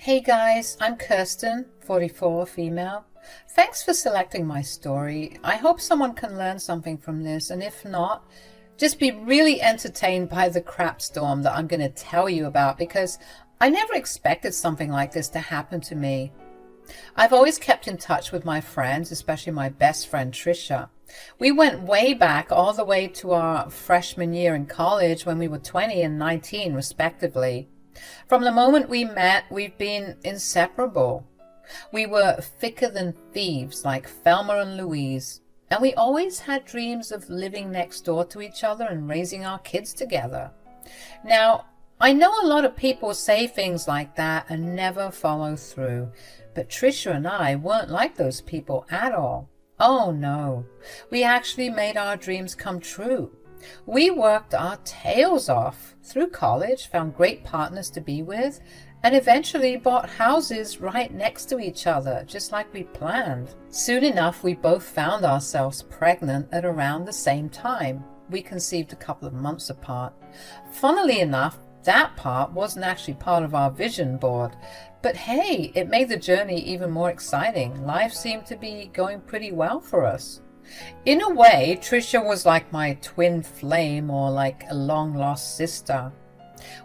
Hey guys, I'm Kirsten, 44, female. Thanks for selecting my story. I hope someone can learn something from this, and if not, just be really entertained by the crap storm that I'm going to tell you about, because I never expected something like this to happen to me. I've always kept in touch with my friends, especially my best friend Trisha. We went way back, all the way to our freshman year in college when we were 20 and 19 respectively. From the moment we met, we've been inseparable. We were thicker than thieves like Thelma and Louise, and we always had dreams of living next door to each other and raising our kids together. Now, I know a lot of people say things like that and never follow through, but Trisha and I weren't like those people at all. Oh no, we actually made our dreams come true. We worked our tails off through college, found great partners to be with, and eventually bought houses right next to each other, just like we planned. Soon enough, we both found ourselves pregnant at around the same time. We conceived a couple of months apart. Funnily enough, that part wasn't actually part of our vision board, but hey, it made the journey even more exciting. Life seemed to be going pretty well for us. In a way, Trisha was like my twin flame, or like a long-lost sister.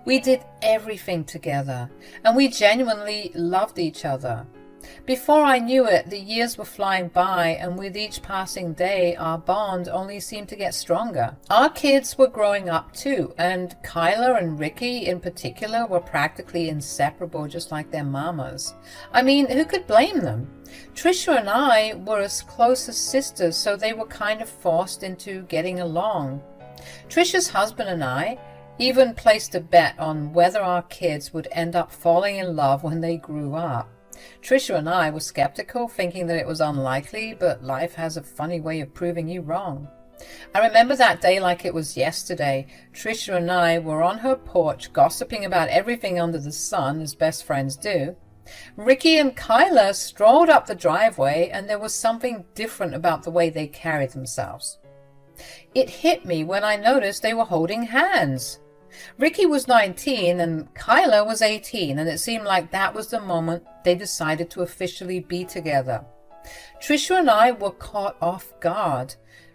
We did everything together, and we genuinely loved each other. Before I knew it, the years were flying by, and with each passing day, our bond only seemed to get stronger. Our kids were growing up too, and Kyla and Ricky in particular were practically inseparable, just like their mamas. I mean, who could blame them? Trisha and I were as close as sisters, so they were kind of forced into getting along. Trisha's husband and I even placed a bet on whether our kids would end up falling in love when they grew up. Trisha and I were skeptical, thinking that it was unlikely, but life has a funny way of proving you wrong. I remember that day like it was yesterday. Trisha and I were on her porch gossiping about everything under the sun, as best friends do. Ricky and Kyla strolled up the driveway, and there was something different about the way they carried themselves. It hit me when I noticed they were holding hands. Ricky was 19 and Kyla was 18, and it seemed like that was the moment they decided to officially be together. Trisha and I were caught off guard,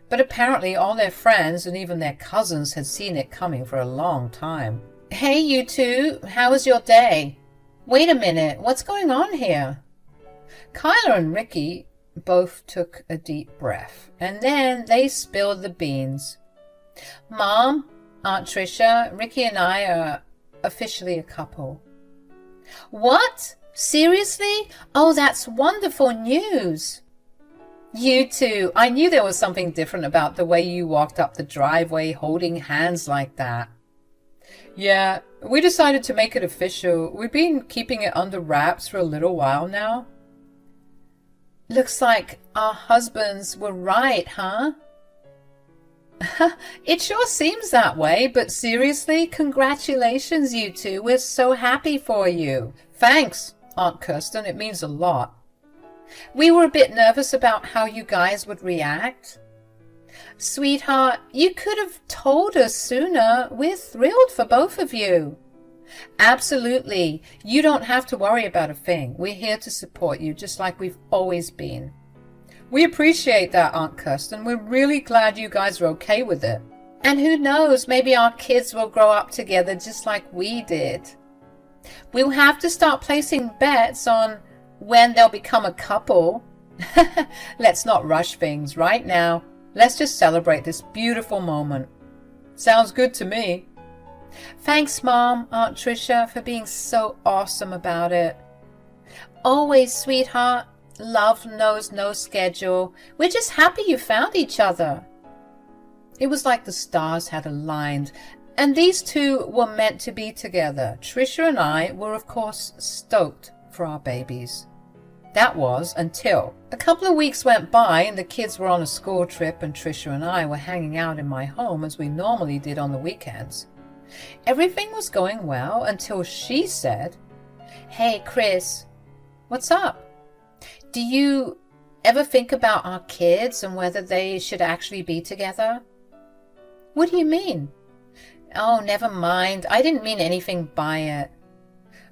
but apparently all their friends and even their cousins had seen it coming for a long time. "Hey, you two, how was your day? Wait a minute, what's going on here?" Kyla and Ricky both took a deep breath, and then they spilled the beans. "Mom, Aunt Trisha, Ricky and I are officially a couple." "What? Seriously? Oh, that's wonderful news." "You two, I knew there was something different about the way you walked up the driveway holding hands like that." "Yeah, we decided to make it official. We've been keeping it under wraps for a little while now." "Looks like our husbands were right, huh?" "It sure seems that way, but seriously, congratulations, you two. We're so happy for you." "Thanks, Aunt Kirsten. It means a lot." "We were a bit nervous about how you guys would react." "Sweetheart, you could have told us sooner. We're thrilled for both of you." "Absolutely. You don't have to worry about a thing. We're here to support you, just like we've always been." "We appreciate that, Aunt Kirsten. We're really glad you guys are okay with it." "And who knows, maybe our kids will grow up together just like we did." "We'll have to start placing bets on when they'll become a couple." "Let's not rush things right now. Let's just celebrate this beautiful moment." "Sounds good to me." "Thanks, Mom, Aunt Trisha, for being so awesome about it." "Always, sweetheart. Love knows no schedule. We're just happy you found each other." It was like the stars had aligned, and these two were meant to be together. Trisha and I were, of course, stoked for our babies. That was until a couple of weeks went by and the kids were on a school trip, and Trisha and I were hanging out in my home as we normally did on the weekends. Everything was going well until she said, "Hey, Chris." "What's up?" "Do you ever think about our kids and whether they should actually be together?" "What do you mean?" "Oh, never mind. I didn't mean anything by it."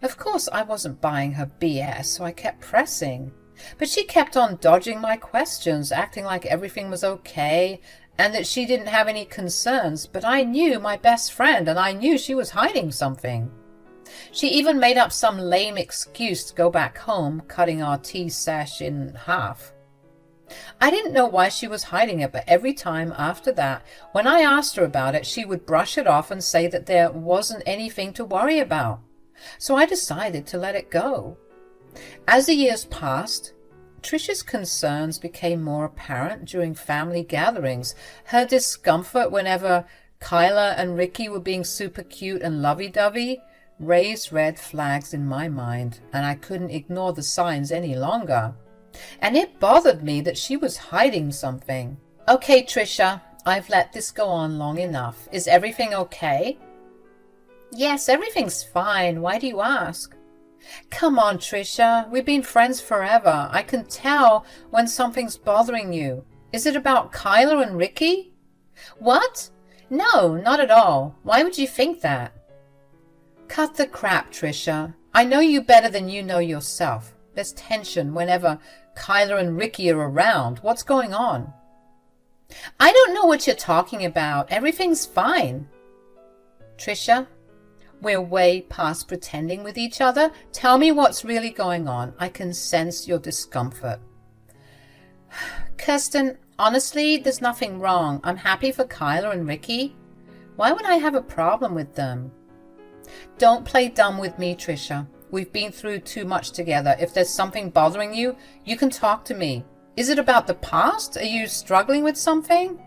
Of course, I wasn't buying her BS, so I kept pressing. But she kept on dodging my questions, acting like everything was okay and that she didn't have any concerns. But I knew my best friend, and I knew she was hiding something. She even made up some lame excuse to go back home, cutting our tea sesh in half. I didn't know why she was hiding it, but every time after that, when I asked her about it, she would brush it off and say that there wasn't anything to worry about. So I decided to let it go. As the years passed, Trisha's concerns became more apparent during family gatherings. Her discomfort whenever Kyla and Ricky were being super cute and lovey-dovey raised red flags in my mind, and I couldn't ignore the signs any longer. And it bothered me that she was hiding something. Okay, Trisha, I've let this go on long enough. Is everything okay? Yes, everything's fine. Why do you ask? Come on, Trisha. We've been friends forever. I can tell when something's bothering you. Is it about Kyla and Ricky? What? No, not at all. Why would you think that? Cut the crap, Trisha. I know you better than you know yourself. There's tension whenever Kyla and Ricky are around. What's going on? I don't know what you're talking about. Everything's fine. Trisha, we're way past pretending with each other. Tell me what's really going on. I can sense your discomfort. Kirsten, honestly, there's nothing wrong. I'm happy for Kyla and Ricky. Why would I have a problem with them? Don't play dumb with me, Trisha. We've been through too much together. If there's something bothering you, you can talk to me. Is it about the past? Are you struggling with something?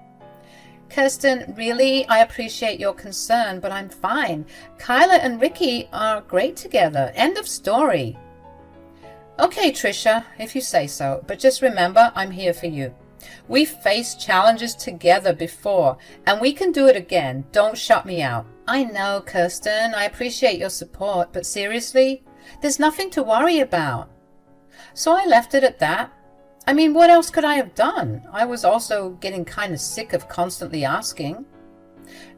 Kirsten, really, I appreciate your concern, but I'm fine. Kyla and Ricky are great together. End of story. Okay, Trisha, if you say so, but just remember, I'm here for you. We've faced challenges together before, and we can do it again. Don't shut me out. I know, Kirsten, I appreciate your support, but seriously, there's nothing to worry about. So I left it at that. I mean, what else could I have done? I was also getting kind of sick of constantly asking.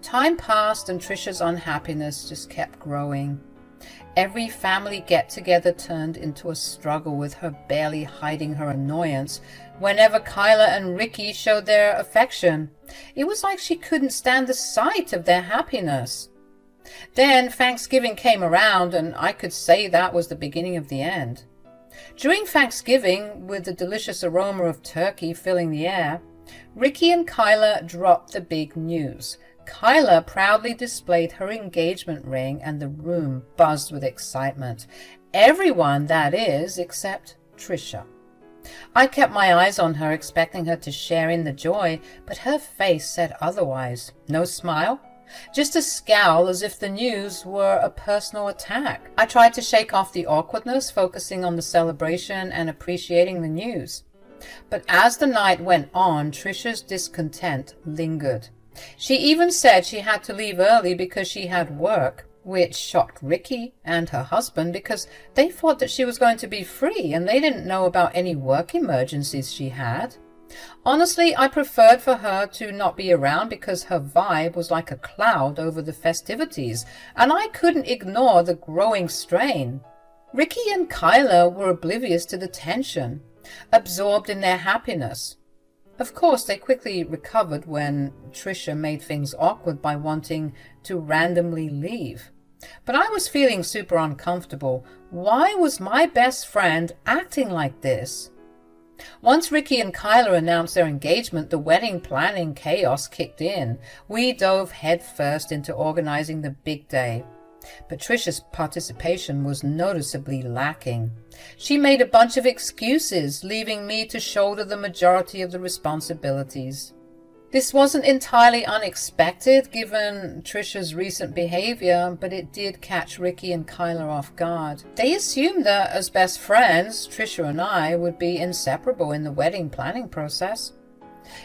Time passed and Trisha's unhappiness just kept growing. Every family get-together turned into a struggle, with her barely hiding her annoyance whenever Kyla and Ricky showed their affection. It was like she couldn't stand the sight of their happiness. Then Thanksgiving came around, and I could say that was the beginning of the end. During Thanksgiving, with the delicious aroma of turkey filling the air, Ricky and Kyla dropped the big news. Kyla proudly displayed her engagement ring, and the room buzzed with excitement. Everyone, that is, except Trisha. I kept my eyes on her, expecting her to share in the joy, but her face said otherwise. No smile, just a scowl, as if the news were a personal attack. I tried to shake off the awkwardness, focusing on the celebration and appreciating the news. But as the night went on, Trisha's discontent lingered. She even said she had to leave early because she had work, which shocked Ricky and her husband because they thought that she was going to be free and they didn't know about any work emergencies she had. Honestly, I preferred for her to not be around because her vibe was like a cloud over the festivities, and I couldn't ignore the growing strain. Ricky and Kyla were oblivious to the tension, absorbed in their happiness. Of course, they quickly recovered when Trisha made things awkward by wanting to randomly leave. But I was feeling super uncomfortable. Why was my best friend acting like this? Once Ricky and Kyla announced their engagement, the wedding planning chaos kicked in. We dove headfirst into organizing the big day. But Trisha's participation was noticeably lacking. She made a bunch of excuses, leaving me to shoulder the majority of the responsibilities. This wasn't entirely unexpected given Trisha's recent behavior, but it did catch Ricky and Kyla off guard. They assumed that as best friends, Trisha and I would be inseparable in the wedding planning process.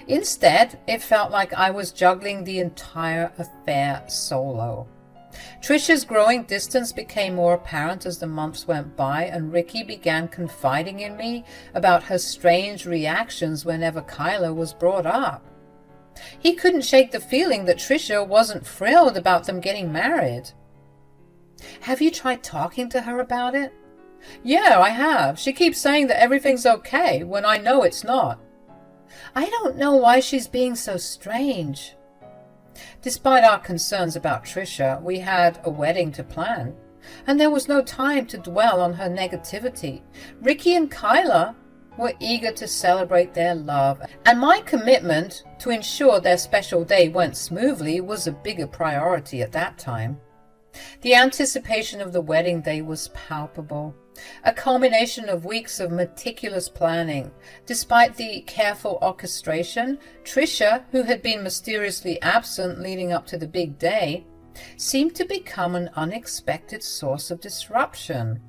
Instead, it felt like I was juggling the entire affair solo. Trisha's growing distance became more apparent as the months went by, and Ricky began confiding in me about her strange reactions whenever Kyla was brought up. He couldn't shake the feeling that Trisha wasn't thrilled about them getting married. Have you tried talking to her about it? Yeah, I have. She keeps saying that everything's okay when I know it's not. I don't know why she's being so strange. Despite our concerns about Trisha, we had a wedding to plan, and there was no time to dwell on her negativity. Ricky and Kyla were eager to celebrate their love, and my commitment to ensure their special day went smoothly was a bigger priority at that time. The anticipation of the wedding day was palpable, a culmination of weeks of meticulous planning. Despite the careful orchestration, Trisha, who had been mysteriously absent leading up to the big day, seemed to become an unexpected source of disruption.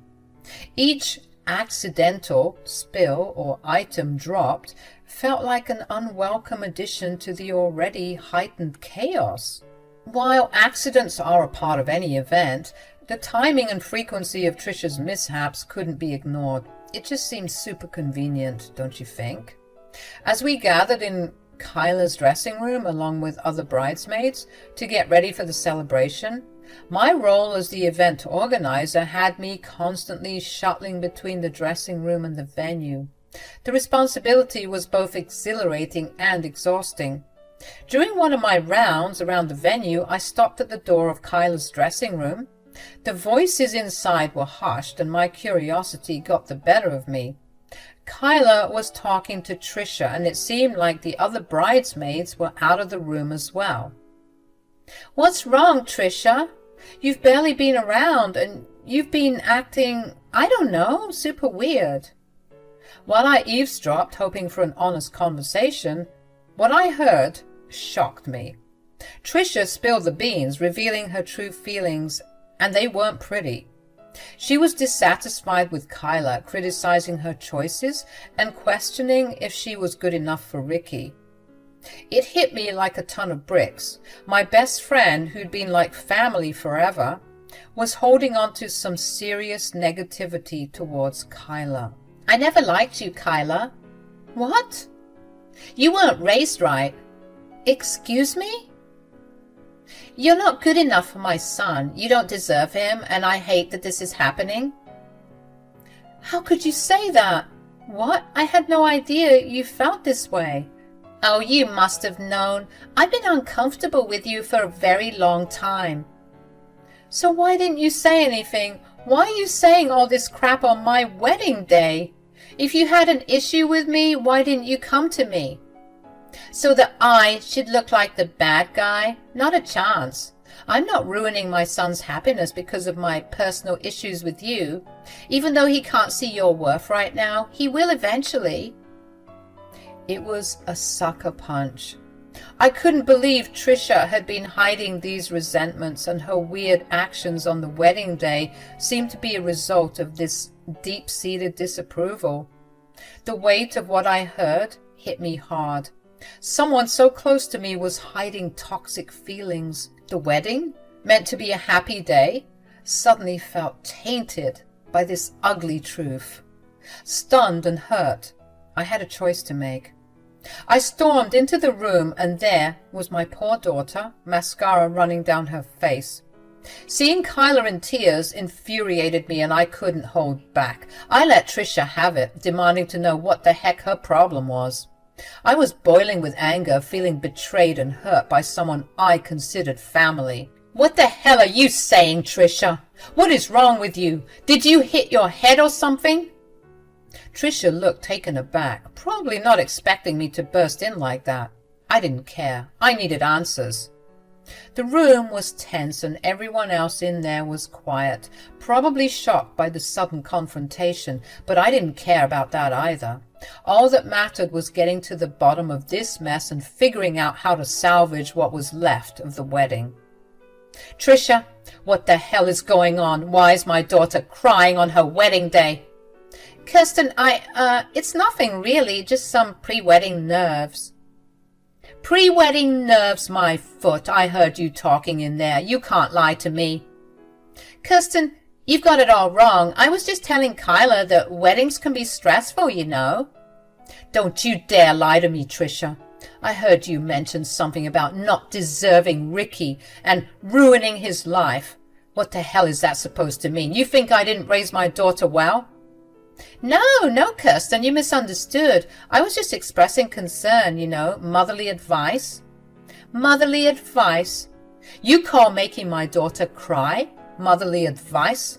Each accidental spill or item dropped felt like an unwelcome addition to the already heightened chaos. While accidents are a part of any event, the timing and frequency of Trisha's mishaps couldn't be ignored. It just seemed super convenient, don't you think? As we gathered in Kyla's dressing room along with other bridesmaids to get ready for the celebration, my role as the event organizer had me constantly shuttling between the dressing room and the venue. The responsibility was both exhilarating and exhausting. During one of my rounds around the venue, I stopped at the door of Kyla's dressing room. The voices inside were hushed, and my curiosity got the better of me. Kyla was talking to Trisha, and it seemed like the other bridesmaids were out of the room as well. "What's wrong, Trisha? You've barely been around, and you've been acting, I don't know, super weird." While I eavesdropped, hoping for an honest conversation, what I heard shocked me. Trisha spilled the beans, revealing her true feelings, and they weren't pretty. She was dissatisfied with Kyla, criticizing her choices and questioning if she was good enough for Ricky. It hit me like a ton of bricks. My best friend, who'd been like family forever, was holding on to some serious negativity towards Kyla. "I never liked you, Kyla." "What? You weren't raised right." "Excuse me?" "You're not good enough for my son. You don't deserve him, and I hate that this is happening." "How could you say that?" "What? I had no idea you felt this way." "Oh, you must have known. I've been uncomfortable with you for a very long time." "So why didn't you say anything? Why are you saying all this crap on my wedding day? If you had an issue with me, why didn't you come to me?" "So that I should look like the bad guy? Not a chance. I'm not ruining my son's happiness because of my personal issues with you. Even though he can't see your worth right now, he will eventually." It was a sucker punch. I couldn't believe Trisha had been hiding these resentments, and her weird actions on the wedding day seemed to be a result of this deep-seated disapproval. The weight of what I heard hit me hard. Someone so close to me was hiding toxic feelings. The wedding, meant to be a happy day, suddenly felt tainted by this ugly truth. Stunned and hurt, I had a choice to make. I stormed into the room, and there was my poor daughter, mascara running down her face. Seeing Kyla in tears infuriated me, and I couldn't hold back. I let Trisha have it, demanding to know what the heck her problem was. I was boiling with anger, feeling betrayed and hurt by someone I considered family. "What the hell are you saying, Trisha? What is wrong with you? Did you hit your head or something?" Trisha looked taken aback, probably not expecting me to burst in like that. I didn't care. I needed answers. The room was tense, and everyone else in there was quiet, probably shocked by the sudden confrontation, but I didn't care about that either. All that mattered was getting to the bottom of this mess and figuring out how to salvage what was left of the wedding. "Trisha, what the hell is going on? Why is my daughter crying on her wedding day?" "Kirsten, it's nothing really, just some pre-wedding nerves." "Pre-wedding nerves, my foot. I heard you talking in there. You can't lie to me." "Kirsten, you've got it all wrong. I was just telling Kyla that weddings can be stressful, you know." "Don't you dare lie to me, Trisha. I heard you mention something about not deserving Ricky and ruining his life. What the hell is that supposed to mean? You think I didn't raise my daughter well? No, Kirsten, you misunderstood. I was just expressing concern, motherly advice. Motherly advice? You call making my daughter cry motherly advice?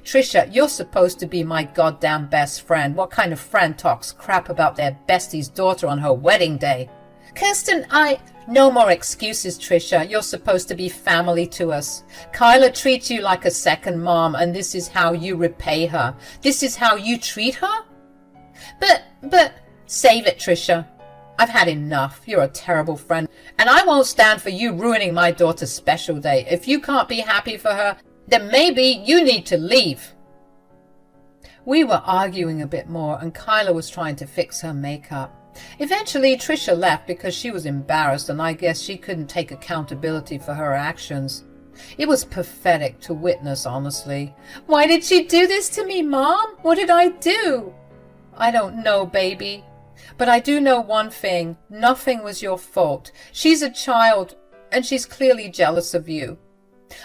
Trisha, you're supposed to be my goddamn best friend. What kind of friend talks crap about their bestie's daughter on her wedding day? Kirsten, No more excuses, Trisha. You're supposed to be family to us. Kyla treats you like a second mom, and this is how you repay her. This is how you treat her? But, save it, Trisha. I've had enough. You're a terrible friend, and I won't stand for you ruining my daughter's special day. If you can't be happy for her, then maybe you need to leave. We were arguing a bit more, and Kyla was trying to fix her makeup. Eventually, Trisha left because she was embarrassed, and I guess she couldn't take accountability for her actions. It was pathetic to witness, honestly. Why did she do this to me, Mom? What did I do? I don't know, baby. But I do know one thing. Nothing was your fault. She's a child, and she's clearly jealous of you.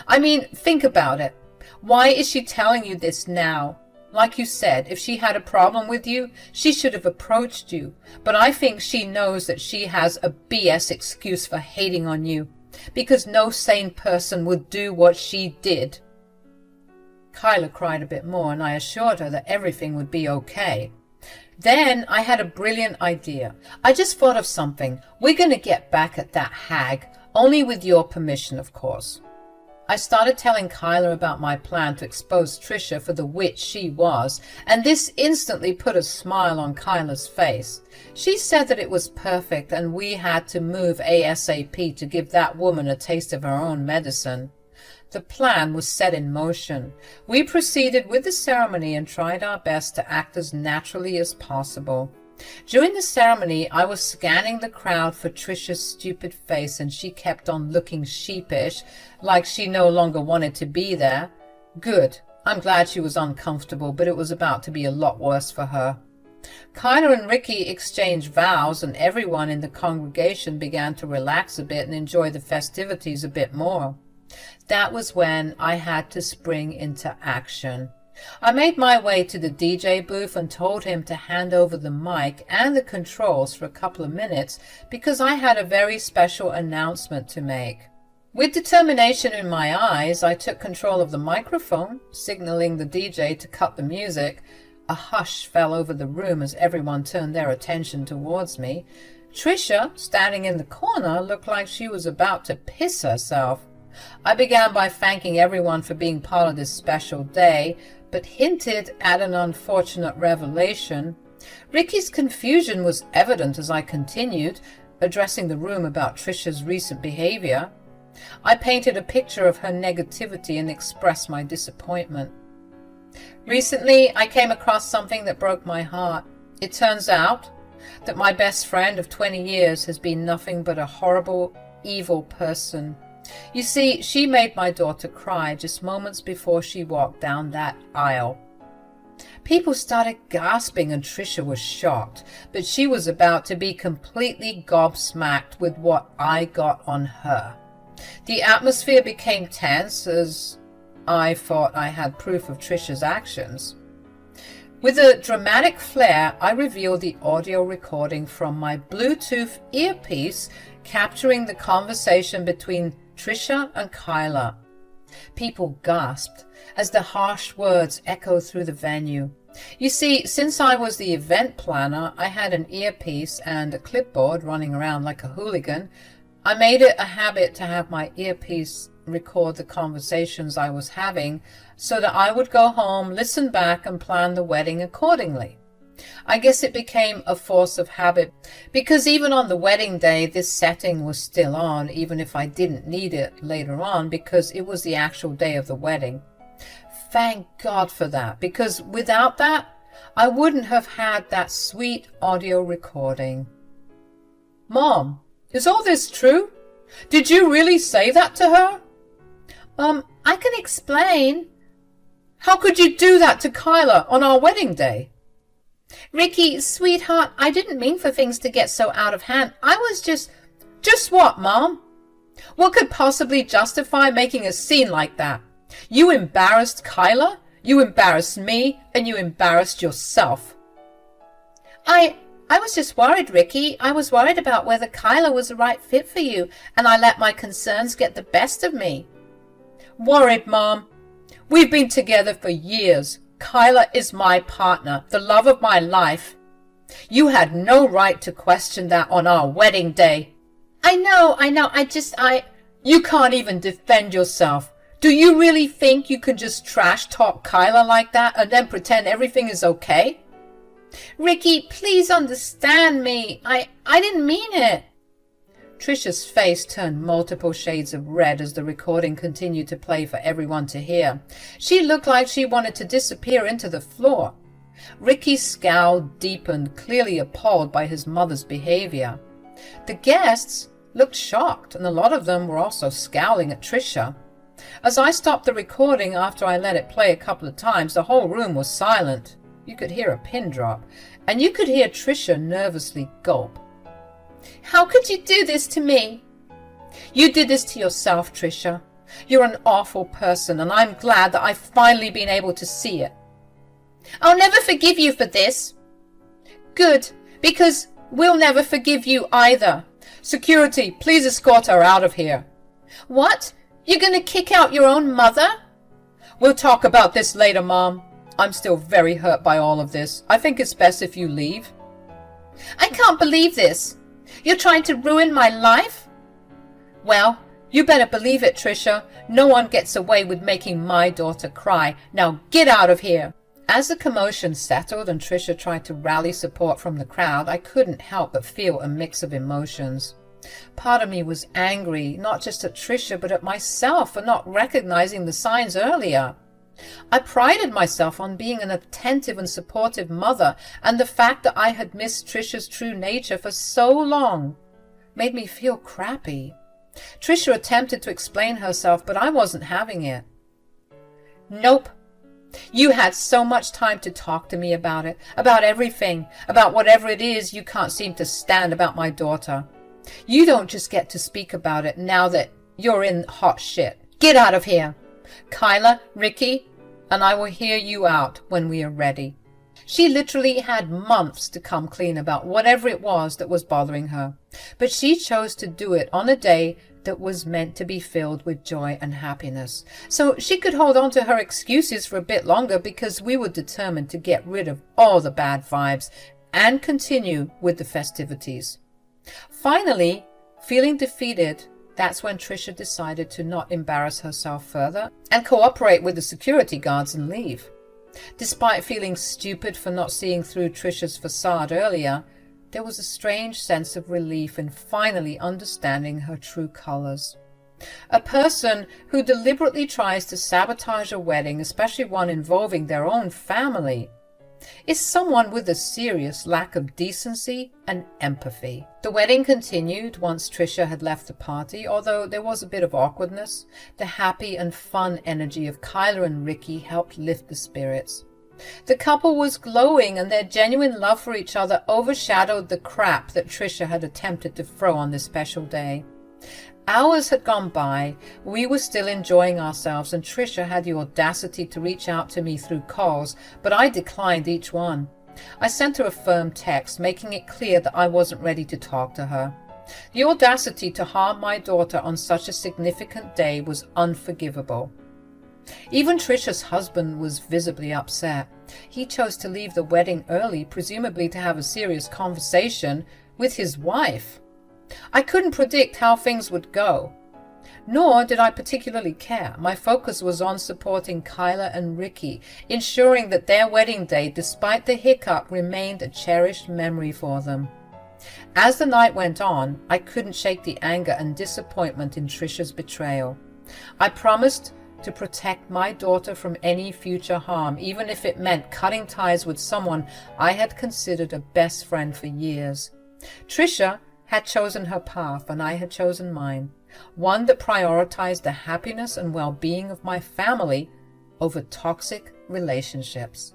I mean, think about it. Why is she telling you this now? Like you said, if she had a problem with you, she should have approached you. But I think she knows that she has a BS excuse for hating on you, because no sane person would do what she did. Kyla cried a bit more, and I assured her that everything would be okay. Then I had a brilliant idea. I just thought of something. We're going to get back at that hag, only with your permission, of course. I started telling Kyla about my plan to expose Trisha for the witch she was, and this instantly put a smile on Kyla's face. She said that it was perfect, and we had to move ASAP to give that woman a taste of her own medicine. The plan was set in motion. We proceeded with the ceremony and tried our best to act as naturally as possible. During the ceremony, I was scanning the crowd for Trisha's stupid face, and she kept on looking sheepish, like she no longer wanted to be there. Good. I'm glad she was uncomfortable, but it was about to be a lot worse for her. Kyla and Ricky exchanged vows, and everyone in the congregation began to relax a bit and enjoy the festivities a bit more. That was when I had to spring into action. I made my way to the DJ booth and told him to hand over the mic and the controls for a couple of minutes because I had a very special announcement to make. With determination in my eyes, I took control of the microphone, signaling the DJ to cut the music. A hush fell over the room as everyone turned their attention towards me. Trisha, standing in the corner, looked like she was about to piss herself. I began by thanking everyone for being part of this special day, but hinted at an unfortunate revelation. Ricky's confusion was evident as I continued, addressing the room about Trisha's recent behavior. I painted a picture of her negativity and expressed my disappointment. Recently, I came across something that broke my heart. It turns out that my best friend of 20 years has been nothing but a horrible, evil person. You see, she made my daughter cry just moments before she walked down that aisle. People started gasping and Trisha was shocked, but she was about to be completely gobsmacked with what I got on her. The atmosphere became tense as I thought I had proof of Trisha's actions. With a dramatic flair, I revealed the audio recording from my Bluetooth earpiece capturing the conversation between Trisha and Kyla. People gasped as the harsh words echoed through the venue. You see, since I was the event planner, I had an earpiece and a clipboard running around like a hooligan. I made it a habit to have my earpiece record the conversations I was having so that I would go home, listen back, and plan the wedding accordingly. I guess it became a force of habit because even on the wedding day, this setting was still on, even if I didn't need it later on because it was the actual day of the wedding. Thank God for that, because without that, I wouldn't have had that sweet audio recording. Mom, is all this true? Did you really say that to her? I can explain. How could you do that to Kyla on our wedding day? Ricky, sweetheart, I didn't mean for things to get so out of hand. I was just what, Mom? What could possibly justify making a scene like that? You embarrassed Kyla, you embarrassed me, and you embarrassed yourself. I was just worried, Ricky. I was worried about whether Kyla was the right fit for you, and I let my concerns get the best of me. Worried, Mom? We've been together for years. Kyla is my partner, the love of my life. You had no right to question that on our wedding day. I know. You can't even defend yourself. Do you really think you can just trash talk Kyla like that and then pretend everything is okay? Ricky, please understand me. I didn't mean it. Trisha's face turned multiple shades of red as the recording continued to play for everyone to hear. She looked like she wanted to disappear into the floor. Ricky's scowl deepened, clearly appalled by his mother's behavior. The guests looked shocked, and a lot of them were also scowling at Trisha. As I stopped the recording after I let it play a couple of times, the whole room was silent. You could hear a pin drop, and you could hear Trisha nervously gulp. How could you do this to me? You did this to yourself, Trisha. You're an awful person, and I'm glad that I've finally been able to see it. I'll never forgive you for this. Good, because we'll never forgive you either. Security, please escort her out of here. What? You're going to kick out your own mother? We'll talk about this later, Mom. I'm still very hurt by all of this. I think it's best if you leave. I can't believe this. You're trying to ruin my life? Well, you better believe it, Trisha. No one gets away with making my daughter cry. Now get out of here. As the commotion settled and Trisha tried to rally support from the crowd, I couldn't help but feel a mix of emotions. Part of me was angry, not just at Trisha, but at myself for not recognizing the signs earlier. I prided myself on being an attentive and supportive mother, and the fact that I had missed Trisha's true nature for so long made me feel crappy. Trisha attempted to explain herself, but I wasn't having it. Nope. You had so much time to talk to me about it, about everything, about whatever it is you can't seem to stand about my daughter. You don't just get to speak about it now that you're in hot shit. Get out of here. Kyla, Ricky, and I will hear you out when we are ready. She literally had months to come clean about whatever it was that was bothering her, but she chose to do it on a day that was meant to be filled with joy and happiness. So she could hold on to her excuses for a bit longer because we were determined to get rid of all the bad vibes and continue with the festivities. Finally, feeling defeated, that's when Trisha decided to not embarrass herself further and cooperate with the security guards and leave. Despite feeling stupid for not seeing through Trisha's facade earlier, there was a strange sense of relief in finally understanding her true colors. A person who deliberately tries to sabotage a wedding, especially one involving their own family, is someone with a serious lack of decency and empathy. The wedding continued once Trisha had left the party, although there was a bit of awkwardness. The happy and fun energy of Kyla and Ricky helped lift the spirits. The couple was glowing, and their genuine love for each other overshadowed the crap that Trisha had attempted to throw on this special day. Hours had gone by, we were still enjoying ourselves, and Trisha had the audacity to reach out to me through calls, but I declined each one. I sent her a firm text, making it clear that I wasn't ready to talk to her. The audacity to harm my daughter on such a significant day was unforgivable. Even Trisha's husband was visibly upset. He chose to leave the wedding early, presumably to have a serious conversation with his wife. I couldn't predict how things would go, nor did I particularly care. My focus was on supporting Kyla and Ricky, ensuring that their wedding day, despite the hiccup, remained a cherished memory for them. As the night went on, I couldn't shake the anger and disappointment in Trisha's betrayal. I promised to protect my daughter from any future harm, even if it meant cutting ties with someone I had considered a best friend for years. Trisha had chosen her path, and I had chosen mine, one that prioritized the happiness and well-being of my family over toxic relationships.